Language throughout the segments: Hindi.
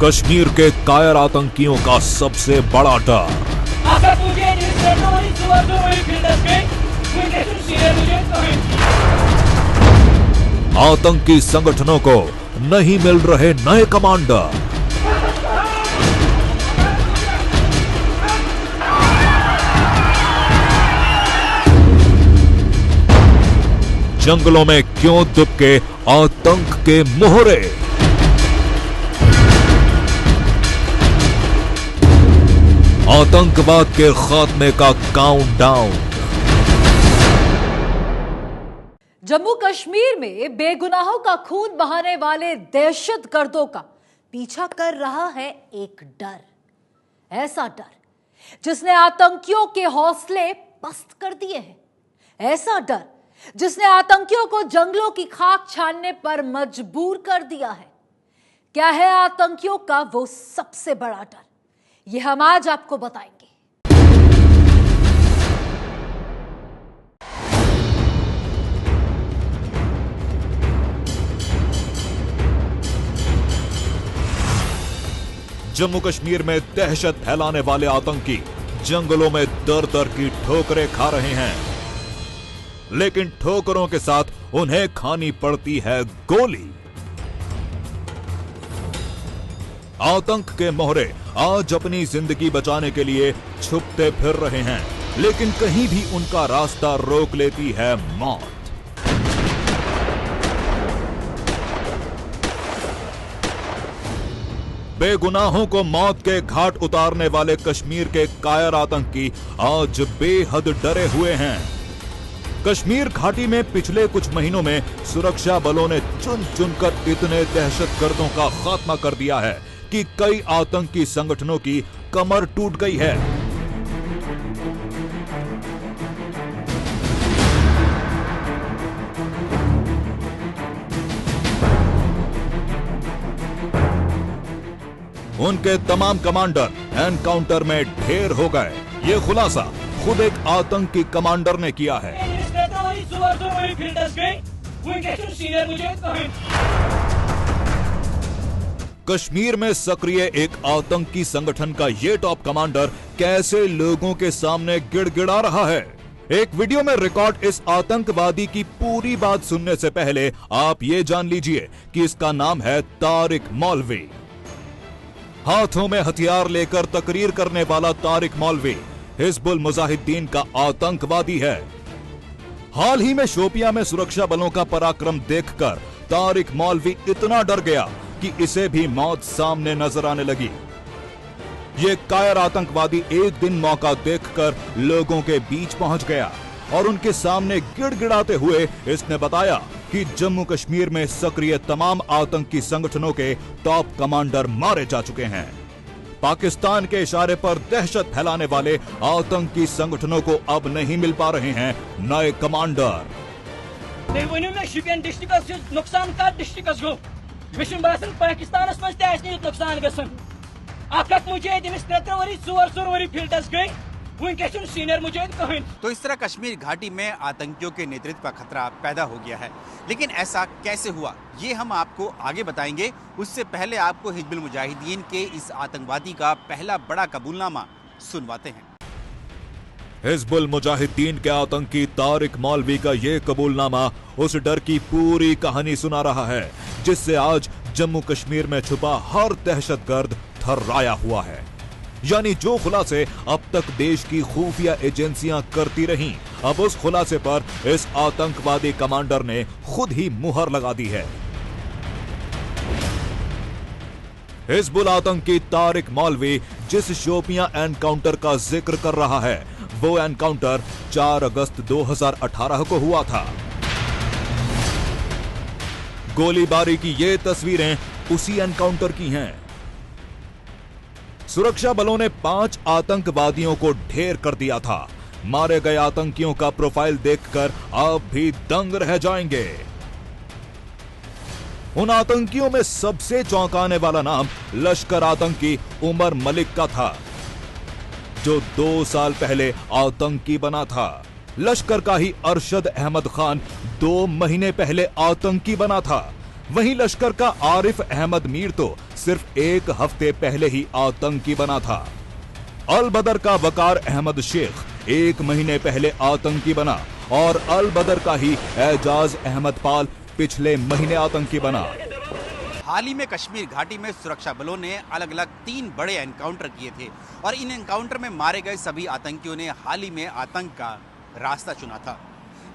कश्मीर के कायर आतंकियों का सबसे बड़ा डर। आतंकी संगठनों को नहीं मिल रहे नए कमांडर। जंगलों में क्यों दुबके आतंक के मोहरे। आतंकवाद के खात्मे का काउंटडाउन। जम्मू कश्मीर में बेगुनाहों का खून बहाने वाले दहशतगर्दों का पीछा कर रहा है एक डर, ऐसा डर जिसने आतंकियों के हौसले पस्त कर दिए हैं, ऐसा डर जिसने आतंकियों को जंगलों की खाक छानने पर मजबूर कर दिया है। क्या है आतंकियों का वो सबसे बड़ा डर, ये हम आज आपको बताएंगे। जम्मू कश्मीर में दहशत फैलाने वाले आतंकी जंगलों में दर दर की ठोकरें खा रहे हैं, लेकिन ठोकरों के साथ उन्हें खानी पड़ती है गोली। आतंक के मोहरे आज अपनी जिंदगी बचाने के लिए छुपते फिर रहे हैं, लेकिन कहीं भी उनका रास्ता रोक लेती है मौत। बेगुनाहों को मौत के घाट उतारने वाले कश्मीर के कायर आतंकी आज बेहद डरे हुए हैं। कश्मीर घाटी में पिछले कुछ महीनों में सुरक्षा बलों ने चुन चुनकर इतने दहशतगर्दों का खात्मा कर दिया है कि कई आतंकी संगठनों की कमर टूट गई है। उनके तमाम कमांडर एनकाउंटर में ढेर हो गए। ये खुलासा खुद एक आतंकी कमांडर ने किया है। कश्मीर में सक्रिय एक आतंकी संगठन का ये टॉप कमांडर कैसे लोगों के सामने गिड़गिड़ा रहा है। एक वीडियो में रिकॉर्ड इस आतंकवादी की पूरी बात सुनने से पहले आप ये जान लीजिए कि इसका नाम है तारिक मौलवी। हाथों में हथियार लेकर तकरीर करने वाला तारिक मौलवी हिजबुल मुजाहिदीन का आतंकवादी है। हाल ही में शोपियां में सुरक्षा बलों का पराक्रम देखकर तारिक मौलवी इतना डर गया कि इसे भी मौत सामने नजर आने लगी। ये कायर आतंकवादी एक दिन मौका देखकर लोगों के बीच पहुंच गया और उनके सामने गिड़गिड़ाते हुए इसने बताया कि जम्मू कश्मीर में सक्रिय तमाम आतंकी संगठनों के टॉप कमांडर मारे जा चुके हैं। पाकिस्तान के इशारे पर दहशत फैलाने वाले आतंकी संगठनों को अब नहीं मिल पा रहे हैं नए कमांडर। पाकिस्तान नुकसान तो इस तरह कश्मीर घाटी में आतंकियों के नेतृत्व का खतरा पैदा हो गया है। लेकिन ऐसा कैसे हुआ, ये हम आपको आगे बताएंगे। उससे पहले आपको हिजबुल मुजाहिदीन के इस आतंकवादी का पहला बड़ा कबूलनामा सुनवाते हैं। हिजबुल मुजाहिदीन के आतंकी तारिक मौलवी का ये कबूलनामा उस डर की पूरी कहानी सुना रहा है जिससे आज जम्मू कश्मीर में छुपा हर दहशतगर्द थर्राया हुआ है। यानी जो खुलासे अब तक देश की खुफिया एजेंसियां करती रहीं, अब उस खुलासे पर इस आतंकवादी कमांडर ने खुद ही मुहर लगा दी है। हिजबुल आतंकी तारिक मौलवी जिस शोपियां एनकाउंटर का जिक्र कर रहा है, वो एनकाउंटर 4 अगस्त 2018 को हुआ था। गोलीबारी की ये तस्वीरें उसी एनकाउंटर की हैं। सुरक्षा बलों ने 5 आतंकवादियों को ढेर कर दिया था। मारे गए आतंकियों का प्रोफाइल देखकर आप भी दंग रह जाएंगे। उन आतंकियों में सबसे चौंकाने वाला नाम लश्कर आतंकी उमर मलिक का था, जो 2 साल पहले आतंकी बना था। लश्कर का ही अरशद अहमद खान 2 महीने पहले आतंकी बना था। वहीं लश्कर का आरिफ अहमद मीर तो सिर्फ एक हफ्ते पहले ही आतंकी बना था। अल बदर का वकार अहमद शेख 1 महीने पहले आतंकी बना और अल बदर का ही एजाज अहमद पाल पिछले महीने आतंकी बना। हाल ही में कश्मीर घाटी में सुरक्षा बलों ने अलग अलग 3 बड़े एनकाउंटर किए थे और इन एनकाउंटर में मारे गए सभी आतंकियों ने हाल ही में आतंक का रास्ता चुना था।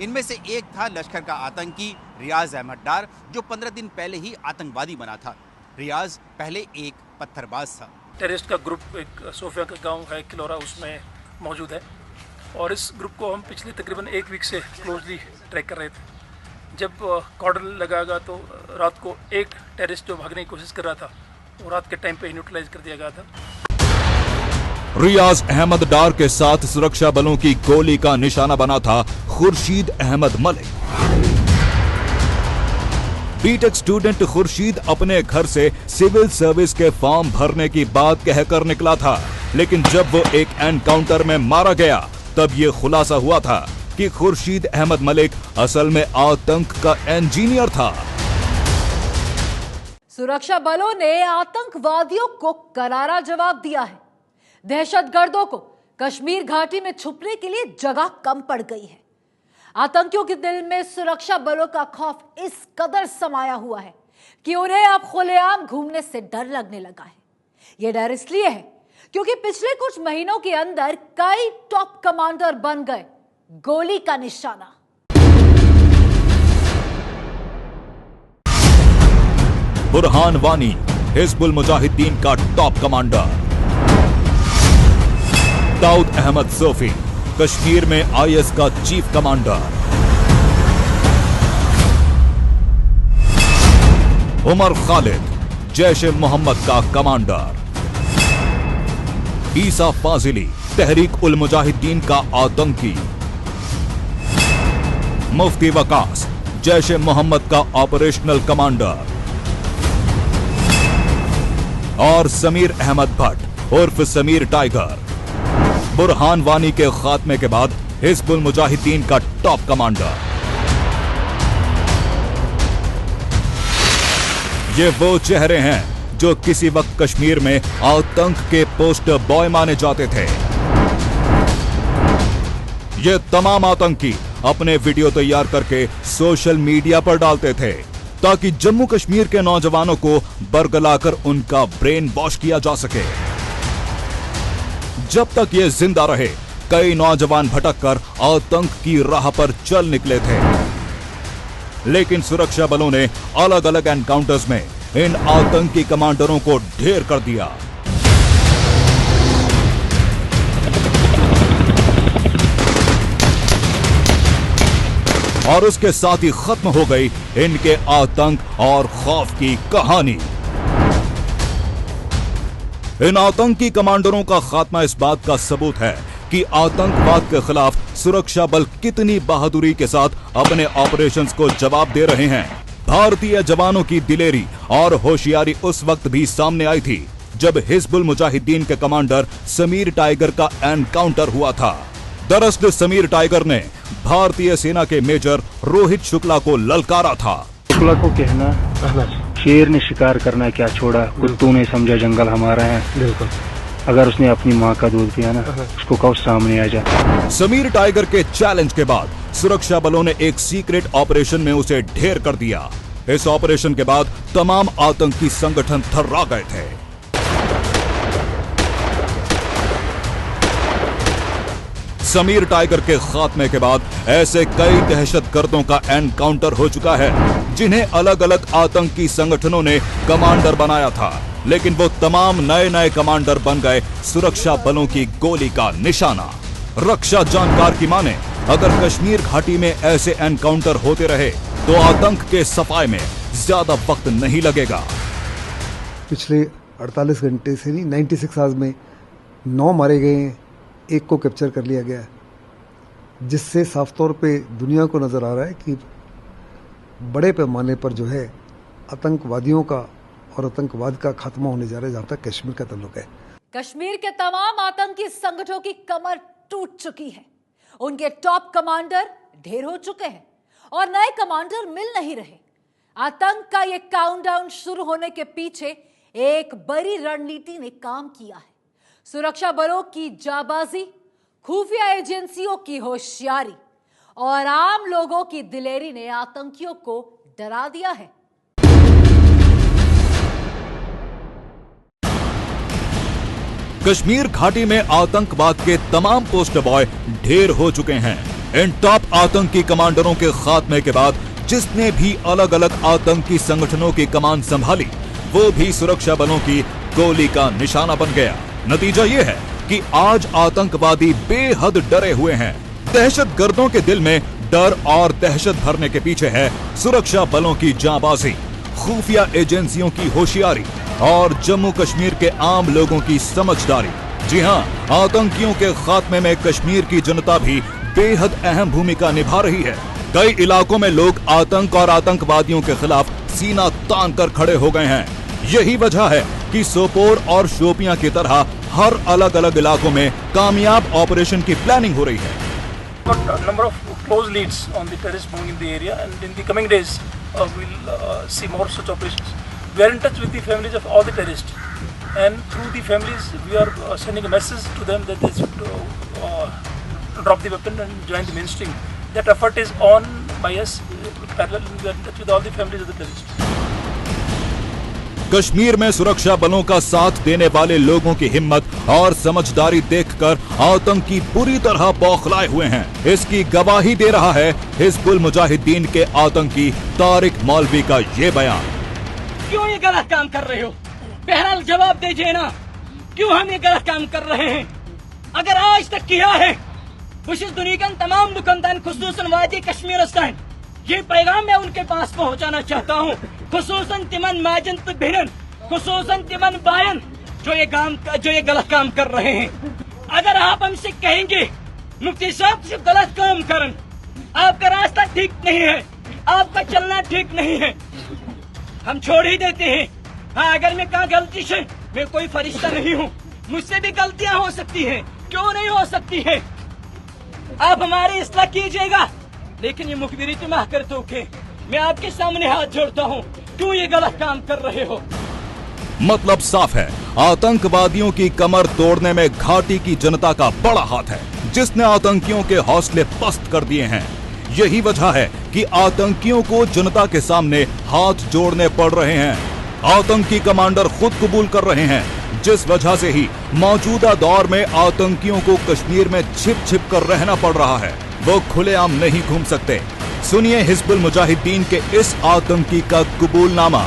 इनमें से एक था लश्कर का आतंकी रियाज अहमद डार, जो 15 दिन पहले ही आतंकवादी बना था। रियाज पहले एक पत्थरबाज था। टेररिस्ट का ग्रुप एक सोफिया का गांव है किलोरा, उसमें मौजूद है और इस ग्रुप को हम पिछले तकरीबन 1 वीक से क्लोजली ट्रैक कर रहे थे। जब कॉर्डर लगागा तो रात को एक टेररिस्ट जो भागने की कोशिश कर रहा था वो रात के टाइम पे न्यूट्रलाइज कर दिया गया था। रियाज अहमद डार के साथ सुरक्षा बलों की गोली का निशाना बना था खुर्शीद अहमद मलिक। बीटेक स्टूडेंट खुर्शीद अपने घर से सिविल सर्विस के फॉर्म भरने की बात कहकर निकला था, लेकिन जब वो एक एनकाउंटर में मारा गया तब ये खुलासा हुआ था कि खुर्शीद अहमद मलिक असल में आतंक का इंजीनियर था। सुरक्षा बलों ने आतंकवादियों को करारा जवाब दिया है। दहशतगर्दों को कश्मीर घाटी में छुपने के लिए जगह कम पड़ गई है। आतंकियों के दिल में सुरक्षा बलों का खौफ इस कदर समाया हुआ है कि उन्हें अब खुलेआम घूमने से डर लगने लगा है। यह डर इसलिए है क्योंकि पिछले कुछ महीनों के अंदर कई टॉप कमांडर बन गए गोली का निशाना। बुरहान वानी हिजबुल मुजाहिदीन का टॉप कमांडर, दाऊद अहमद सोफी कश्मीर में आईएस का चीफ कमांडर, उमर खालिद जैश ए मोहम्मद का कमांडर, ईसा फाजिली तहरीक उल मुजाहिदीन का आतंकी, मुफ्ती वकास जैश ए मोहम्मद का ऑपरेशनल कमांडर और समीर अहमद भट्ट उर्फ समीर टाइगर बुरहान वानी के खात्मे के बाद हिजबुल मुजाहिदीन का टॉप कमांडर। ये वो चेहरे हैं जो किसी वक्त कश्मीर में आतंक के पोस्टर बॉय माने जाते थे। ये तमाम आतंकी अपने वीडियो तैयार करके सोशल मीडिया पर डालते थे ताकि जम्मू कश्मीर के नौजवानों को बरगलाकर उनका ब्रेन वॉश किया जा सके। जब तक ये जिंदा रहे, कई नौजवान भटककर आतंक की राह पर चल निकले थे, लेकिन सुरक्षा बलों ने अलग अलग एनकाउंटर्स में इन आतंकी कमांडरों को ढेर कर दिया। और उसके साथ ही खत्म हो गई इनके आतंक और खौफ की कहानी। इन आतंकी कमांडरों का खात्मा इस बात का सबूत है कि आतंकवाद के खिलाफ सुरक्षा बल कितनी बहादुरी के साथ अपने ऑपरेशंस को जवाब दे रहे हैं। भारतीय जवानों की दिलेरी और होशियारी उस वक्त भी सामने आई थी जब हिजबुल मुजाहिदीन के कमांडर समीर टाइगर का एनकाउंटर हुआ था। दरअसल समीर टाइगर ने भारतीय सेना के मेजर रोहित शुक्ला को ललकारा था। शुक्ला को कहना शेर ने शिकार करना क्या छोड़ा, कुत्तों ने समझा जंगल हमारा है। बिल्कुल, अगर उसने अपनी माँ का दूध पिया ना, उसको कहो सामने आ जा। समीर टाइगर के चैलेंज के बाद सुरक्षा बलों ने एक सीक्रेट ऑपरेशन में उसे ढेर कर दिया। इस ऑपरेशन के बाद तमाम आतंकी संगठन थर्रा गए थे। समीर टाइगर के खात्मे के बाद ऐसे कई दहशतगर्दों का एनकाउंटर हो चुका है जिन्हें अलग अलग आतंकी संगठनों ने कमांडर बनाया था, लेकिन वो तमाम नए नए कमांडर बन गए सुरक्षा बलों की गोली का निशाना। रक्षा जानकार की माने, अगर कश्मीर घाटी में ऐसे एनकाउंटर होते रहे तो आतंक के सफाए में ज्यादा वक्त नहीं लगेगा। पिछले 48 घंटे से नहीं 96 आवर्स में 9 मारे गए हैं, 1 को कैप्चर कर लिया गया, जिससे साफ तौर पे दुनिया को नजर आ रहा है कि बड़े पैमाने पर जो है आतंकवादियों का और आतंकवाद का खात्मा होने जा रहा है जहां तक कश्मीर का ताल्लुक है। कश्मीर के तमाम आतंकी संगठनों की कमर टूट चुकी है, उनके टॉप कमांडर ढेर हो चुके हैं और नए कमांडर मिल नहीं रहे। आतंक का ये काउंटडाउन शुरू होने के पीछे एक बड़ी रणनीति ने काम किया है। सुरक्षा बलों की जाबाजी, खुफिया एजेंसियों की होशियारी और आम लोगों की दिलेरी ने आतंकियों को डरा दिया है। कश्मीर घाटी में आतंकवाद के तमाम पोस्टर बॉय ढेर हो चुके हैं। इन टॉप आतंकी कमांडरों के खात्मे के बाद जिसने भी अलग अलग आतंकी संगठनों की कमान संभाली, वो भी सुरक्षा बलों की गोली का निशाना बन गया। नतीजा ये है कि आज आतंकवादी बेहद डरे हुए हैं। दहशतगर्दों के दिल में डर और दहशत भरने के पीछे है सुरक्षा बलों की जांबाजी, खुफिया एजेंसियों की होशियारी और जम्मू कश्मीर के आम लोगों की समझदारी। जी हां, आतंकियों के खात्मे में कश्मीर की जनता भी बेहद अहम भूमिका निभा रही है। कई इलाकों में लोग आतंक और आतंकवादियों के खिलाफ सीना तान कर खड़े हो गए हैं। यही वजह है कि सोपोर और शोपियां की तरह हर अलग अलग इलाकों में कामयाब ऑपरेशन की प्लानिंग हो रही है। Number of close leads on the terrorist moving in the area, and in the coming days we'll see more such operations. We are in touch with the families of all the terrorists, and through the families we are sending a message to them that they should drop the weapon and join the mainstream. That effort is on by us parallel. We are in touch with all the families of the terrorists. Kashmir में सुरक्षा बलों का साथ देने वाले लोगों की हिम्मत और समझदारी देखकर आतंकी पूरी तरह बौखलाए हुए हैं। इसकी गवाही दे रहा है हिजबुल मुजाहिदीन के आतंकी तारिक मौलवी का ये बयान। क्यों ये गलत काम कर रहे हो? बहरहाल जवाब दीजिए ना, क्यों हम ये गलत काम कर रहे हैं? अगर आज तक किया है, बुशिश दुनिया के तमाम दुकानदार खुसूसन वादी कश्मीरिस्तान, ये पैगाम मैं उनके पास पहुंचाना चाहता हूं, खुसूसन तिमन माजन भिनन, खुसूसन तिमन बायन जो ये गलत काम कर रहे हैं। अगर आप हमसे कहेंगे मुफ्ती साहब से गलत काम करन, आपका रास्ता ठीक नहीं है, आपका चलना ठीक नहीं है, हम छोड़ ही देते हैं। हाँ, अगर मैं कहा गलती से, मैं कोई फरिश्ता नहीं हूँ, मुझसे भी गलतियाँ हो सकती हैं, क्यों नहीं हो सकती है? आप हमारी इस्लाह कीजिएगा, लेकिन ये मुखबिरी तो माह कर तो के मैं आपके सामने हाथ जोड़ता हूँ, क्यों ये गलत काम कर रहे हो? मतलब साफ है, आतंकवादियों की कमर तोड़ने में घाटी की जनता का बड़ा हाथ है, जिसने आतंकियों के हौसले पस्त कर दिए हैं। यही वजह है कि आतंकियों को जनता के सामने हाथ जोड़ने पड़ रहे हैं। आतंकी कमांडर खुद कबूल कर रहे हैं, जिस वजह से ही मौजूदा दौर में आतंकियों को कश्मीर में छिप छिप कर रहना पड़ रहा है। वो खुलेआम नहीं घूम सकते। सुनिए हिजबुल मुजाहिदीन के इस आतंकी का कबूलनामा।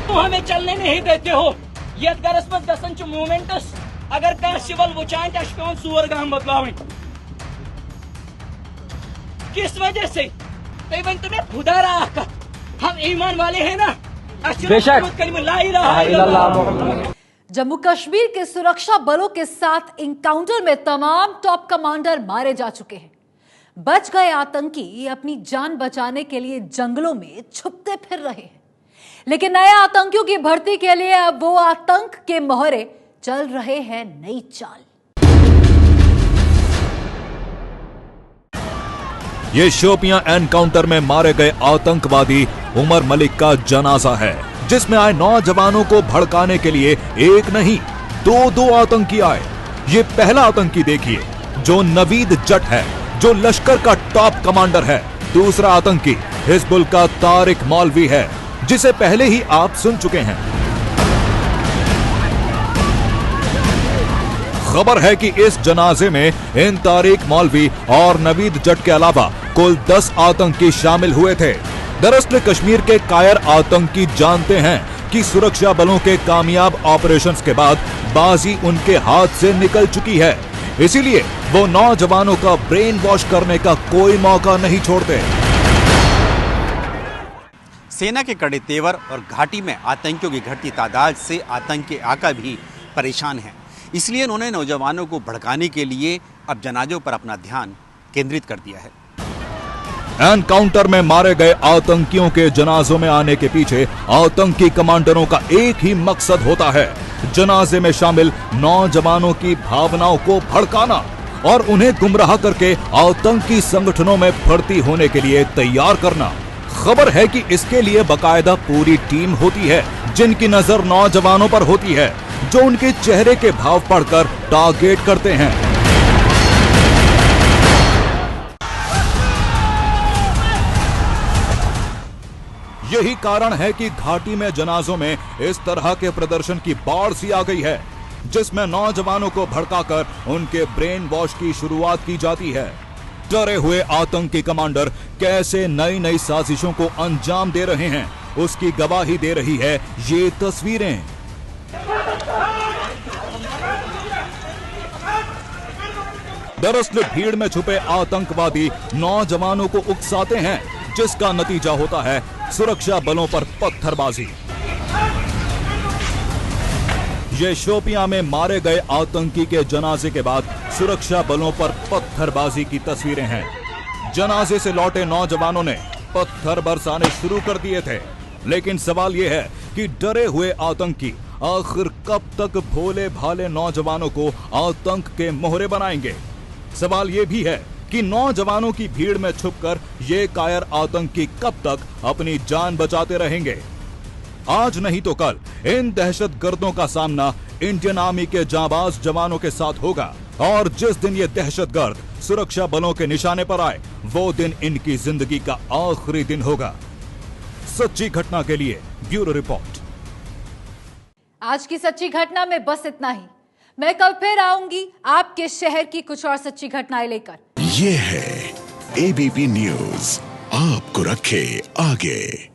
तुम हमें चलने नहीं देते हो, ये गरस्मत गसन च मूवमेंटस अगर कर सिवल वचान तशकोन सूर गाम बदलावें। किस वजह से? तैवन तुम्हें खुदा रहा, हम ईमान वाले हैं ना। जम्मू कश्मीर के सुरक्षा बलों के साथ इनकाउंटर में तमाम टॉप कमांडर मारे जा चुके हैं। बच गए आतंकी अपनी जान बचाने के लिए जंगलों में छुपते फिर रहे हैं, लेकिन नए आतंकियों की भर्ती के लिए अब वो आतंक के मोहरे चल रहे हैं नई चाल। ये शोपियां एनकाउंटर में मारे गए आतंकवादी उमर मलिक का जनाजा है, जिसमें आए नौजवानों को भड़काने के लिए एक नहीं दो आतंकी आए। ये पहला आतंकी देखिए जो नवीद जट है, जो लश्कर का टॉप कमांडर है। दूसरा आतंकी हिजबुल का तारिक मौलवी है, जिसे पहले ही आप सुन चुके हैं। खबर है कि इस जनाजे में इन तारिक मौलवी और नवीद जट के अलावा कुल 10 आतंकी शामिल हुए थे। दरअसल कश्मीर के कायर आतंकी जानते हैं कि सुरक्षा बलों के कामयाब ऑपरेशंस के बाद बाजी उनके हाथ से निकल चुकी है, इसीलिए वो नौजवानों का ब्रेन वॉश करने का कोई मौका नहीं छोड़ते। सेना के कड़े तेवर और घाटी में आतंकियों की घटती तादाद से आतंकी आका भी परेशान हैं। इसलिए उन्होंने नौजवानों को भड़काने के लिए अब जनाजों पर अपना ध्यान केंद्रित कर दिया है। एनकाउंटर में मारे गए आतंकियों के जनाजों में आने के पीछे आतंकी कमांडरों का एक ही मकसद होता है, जनाजे में शामिल नौजवानों की भावनाओं को भड़काना और उन्हें गुमराह करके आतंकी संगठनों में भर्ती होने के लिए तैयार करना। खबर है कि इसके लिए बकायदा पूरी टीम होती है जिनकी नजर नौजवानों पर होती है, जो उनके चेहरे के भाव पढ़कर टारगेट करते हैं। यही कारण है कि घाटी में जनाजों में इस तरह के प्रदर्शन की बाढ़ सी आ गई है, जिसमें नौजवानों को भड़काकर उनके ब्रेन वॉश की शुरुआत की जाती है। डरे हुए आतंकी कमांडर कैसे नई नई साजिशों को अंजाम दे रहे हैं, उसकी गवाही दे रही है ये तस्वीरें। दरअसल भीड़ में छुपे आतंकवादी नौजवानों को उकसाते हैं, जिसका नतीजा होता है सुरक्षा बलों पर पत्थरबाजी। ये शोपियां में मारे गए आतंकी के जनाजे के बाद सुरक्षा बलों पर पत्थरबाजी की तस्वीरें हैं। जनाजे से लौटे नौजवानों ने पत्थर बरसाने शुरू कर दिए थे, लेकिन सवाल यह है कि डरे हुए आतंकी आखिर कब तक भोले भाले नौजवानों को आतंक के मोहरे बनाएंगे। सवाल यह भी है कि नौजवानों की भीड़ में छुपकर ये कायर आतंकी कब तक अपनी जान बचाते रहेंगे। आज नहीं तो कल इन दहशतगर्दों का सामना इंडियन आर्मी के जांबाज जवानों के साथ होगा, और जिस दिन ये दहशतगर्द सुरक्षा बलों के निशाने पर आए, वो दिन इनकी जिंदगी का आखिरी दिन होगा। सच्ची घटना के लिए ब्यूरो रिपोर्ट। आज की सच्ची घटना में बस इतना ही। मैं कल फिर आऊंगी आपके शहर की कुछ और सच्ची घटनाएं लेकर। ये है एबीपी न्यूज, आपको रखे आगे।